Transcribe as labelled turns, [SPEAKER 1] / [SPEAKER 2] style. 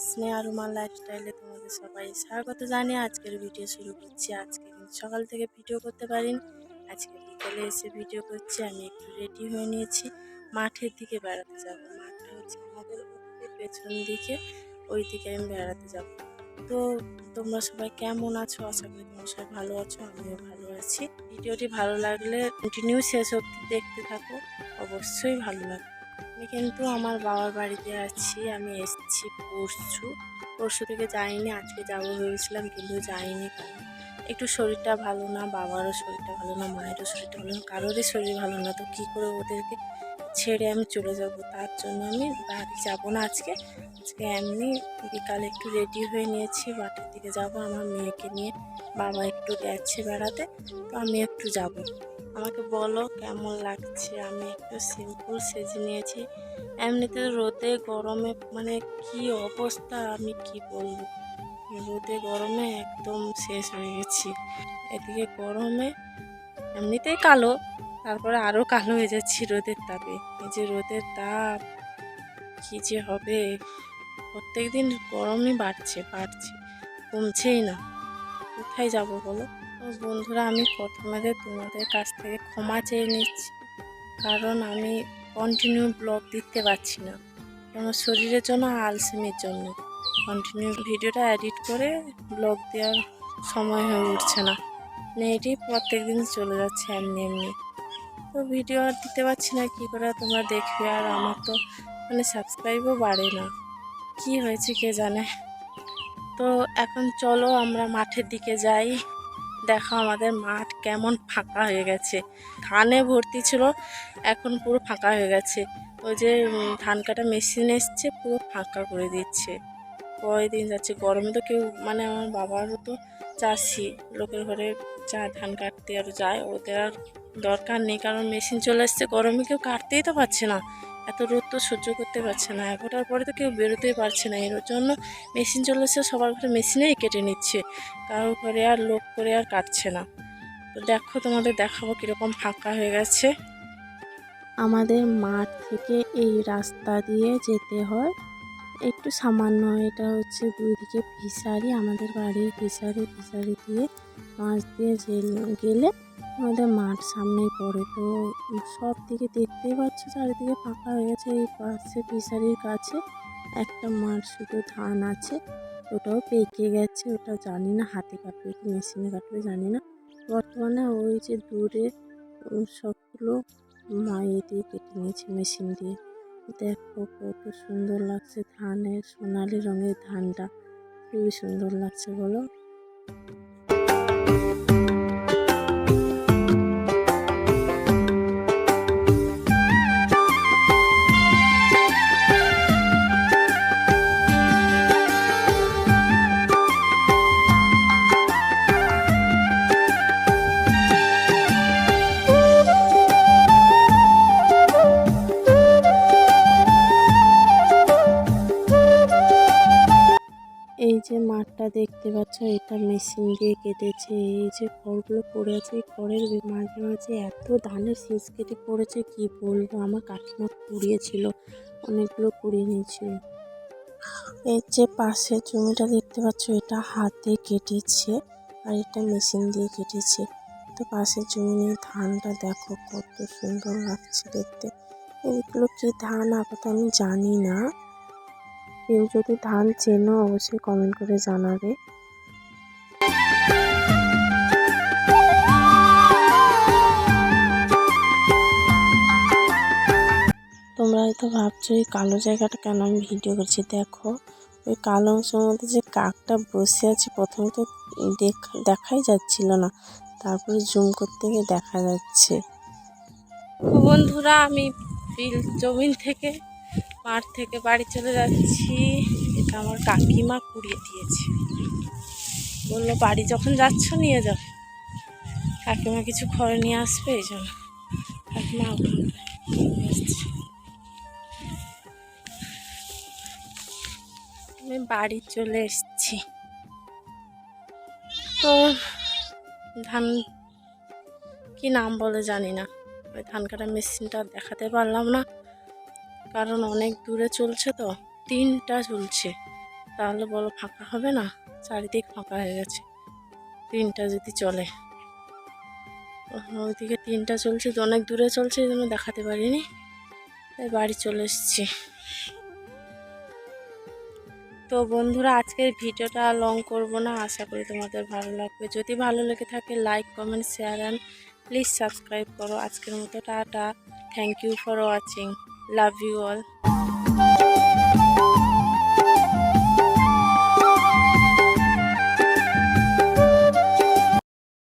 [SPEAKER 1] স্নেহা রুমাল লাইফস্টাইলে তোমাদের সবাই স্বাগত জানিয়ে আজকের ভিডিও শুরু করছি। আজকে কিন্তু সকাল থেকে ভিডিও করতে পারিনি, আজকে বিকেলে এসে ভিডিও করছি। আমি একটু রেডি হয়ে নিয়েছি, মাঠের দিকে বেড়াতে যাব। মাঠটা হচ্ছে আমাদের পেছন দিকে, ওই দিকে আমি বেড়াতে যাব। তো তোমরা সবাই কেমন আছো? আশা করি তোমরা সবাই ভালো আছো, আমিও ভালো আছি। ভিডিওটি ভালো লাগলে কন্টিনিউ শেষ অবধি দেখতে থাকো, অবশ্যই ভালো লাগবে। আমি কিন্তু আমার বাবার বাড়িতে আছি। আমি এসেছি পরশু থেকে যাইনি, আজকে যাবো ভেবেছিলাম কিন্তু যাইনি, কারণ একটু শরীরটা ভালো না, বাবারও শরীরটা ভালো না, মায়েরও শরীরটা ভালো না, কারোরই শরীর ভালো না। তো কী করে ওদেরকে ছেড়ে আমি চলে যাব? তার জন্য আমি বাড়ি যাব না আজকে। এমনি বিকালে একটু রেডি হয়ে নিয়েছি, মাঠের দিকে যাব আমার মেয়েকে নিয়ে। বাবা একটু গেছে বেড়াতে, তো আমি একটু যাব। আমাকে বলো কেমন লাগছে? আমি একটু সিম্পল সেজে নিয়েছি। এমনিতে রোদে গরমে মানে কি অবস্থা, আমি কি বলবো। রোদে গরমে একদম শেষ হয়ে গেছি। এদিকে গরমে এমনিতেই কালো, তারপরে আরও কালো হয়ে যাচ্ছি রোদের তাপে। এই যে রোদের তাপ, কি যে হবে। প্রত্যেক দিন গরমই বাড়ছে, কমছেই না। কোথায় যাব বলো? তো বন্ধুরা, আমি প্রথমে তোমাদের কাছ থেকে ক্ষমা চেয়ে নিচ্ছি, কারণ আমি কন্টিনিউ ব্লগ দিতে পারছি না। আমার শরীরের জন্য, আলসেমির জন্য কন্টিনিউ ভিডিওটা এডিট করে ব্লগ দেওয়ার সময় হয়ে উঠছে না। এটি প্রত্যেক দিন চলে যাচ্ছে এমনি। তো ভিডিও আর দিতে পারছি না, কী করে তোমরা দেখবে? আর আমার তো সাবস্ক্রাইবও বাড়ে না, কি হয়েছে কে জানে। তো এখন চলো আমরা মাঠের দিকে যাই। দেখো আমাদের মাঠ কেমন ফাঁকা হয়ে গেছে, ধানে ভর্তি ছিল, এখন পুরো ফাঁকা হয়ে গেছে। ওই যে ধান কাটা মেশিন এসছে, পুরো ফাঁকা করে দিচ্ছে। কয়দিন যাচ্ছে গরমে তো কেউ আমার বাবারও তো চাষি, লোকের ঘরে ধান কাটতে আর যায়, ওদের আর দরকার নেই, কারণ মেশিন চলে এসছে। গরমে কেউ কাটতেই তো পারছে না, এত রোদ তো সহ্য করতে পারছে না। 11টার পরে তো কেউ বেরোতেই পারছে না, এর জন্য মেশিন চলে এসছে, সবার ঘরে মেশিনেই কেটে নিচ্ছে, কারোর ঘরে আর লোক করে আর কাটছে না। তো দেখো, তোমাদের দেখাবো কীরকম ফাঁকা হয়ে গেছে। আমাদের মাঠ থেকে এই রাস্তা দিয়ে যেতে হয় একটু সামান্য। এটা হচ্ছে দুই দিকে ফিশারি, আমাদের বাড়ির ফিশারি দিয়ে মাছ দিয়ে গেলে আমাদের মাঠ সামনেই পড়ে। তো সব দিকে দেখতেই পাচ্ছ চারিদিকে ফাঁকা হয়ে গেছে। এই পাশে ফিশারির কাছে একটা মাঠ শুধু ধান আছে, ওটাও পেকে গেছে। ওটা জানি না হাতে কাটবে কি মেশিনে কাটবে জানি না। বর্তমানে ওই যে দূরে সবগুলো মায়ে দিয়ে কেটে নিয়েছে মেশিন দিয়ে। দেখো কত সুন্দর লাগছে, ধানের সোনালি রঙের ধানটা খুবই সুন্দর লাগছে বলো। এই যে মাঠটা দেখতে পাচ্ছ, এটা মেশিন দিয়ে কেটেছে। এই যে খড়গুলো পড়ে আছে, এই খড়ের মাঝে মাঝে এত ধানের শীষ কেটে পড়েছে, কি বলবো। আমার কাকিমা কুড়িয়েছিল, অনেকগুলো কুড়িয়ে নিয়েছিল। এই যে পাশের জমিটা দেখতে পাচ্ছ, এটা হাতে কেটেছে আর এটা মেশিন দিয়ে কেটেছে। তো পাশের জমি ধানটা দেখো কত সুন্দর লাগছে দেখতে। এইগুলো কি ধান আপাতত আমি জানি না, কেউ যদি ধান চেনো অবশ্যই কমেন্ট করে জানাবে। তোমরা হয়তো ভাবছো এই কালো জায়গাটা কেন আমি ভিডিও করছি। দেখো ওই কালো অংশের মধ্যে যে কাকটা বসে আছে, প্রথমে তো দেখাই যাচ্ছিল না, তারপরে জুম করতে গিয়ে দেখা যাচ্ছে। বন্ধুরা, আমি জমিন থেকে মাঠ থেকে বাড়ি চলে যাচ্ছি। এটা আমার কাকিমা কুড়িয়ে দিয়েছে, বললো বাড়ি যখন যাচ্ছ নিয়ে যাও। কাকিমা কিছু খড় নিয়ে আসবে, এই জন্য কাকিমা আসছে। আমি বাড়ি চলে এসেছি। তো ধান কি নাম বলে জানি না, ওই ধান কাটা মেশিনটা দেখাতে পারলাম না, কারণ অনেক দূরে চলছে তো, 3টা চলছে। তাহলে বলো ফাঁকা হবে না? চারিদিক ফাঁকা হয়ে গেছে, ট্রেনটা যদি চলে। ওইদিকে ট্রেনটা চলছে তো, অনেক দূরে চলছে, এই জন্য দেখাতে পারিনি, তাই বাড়ি চলে এসেছি। তো বন্ধুরা, আজকের ভিডিওটা লং করব না, আশা করি তোমাদের ভালো লাগবে। যদি ভালো লেগে থাকে like comment share and please subscribe করো। আজকের মতো টাটা, thank you for watching, love you all.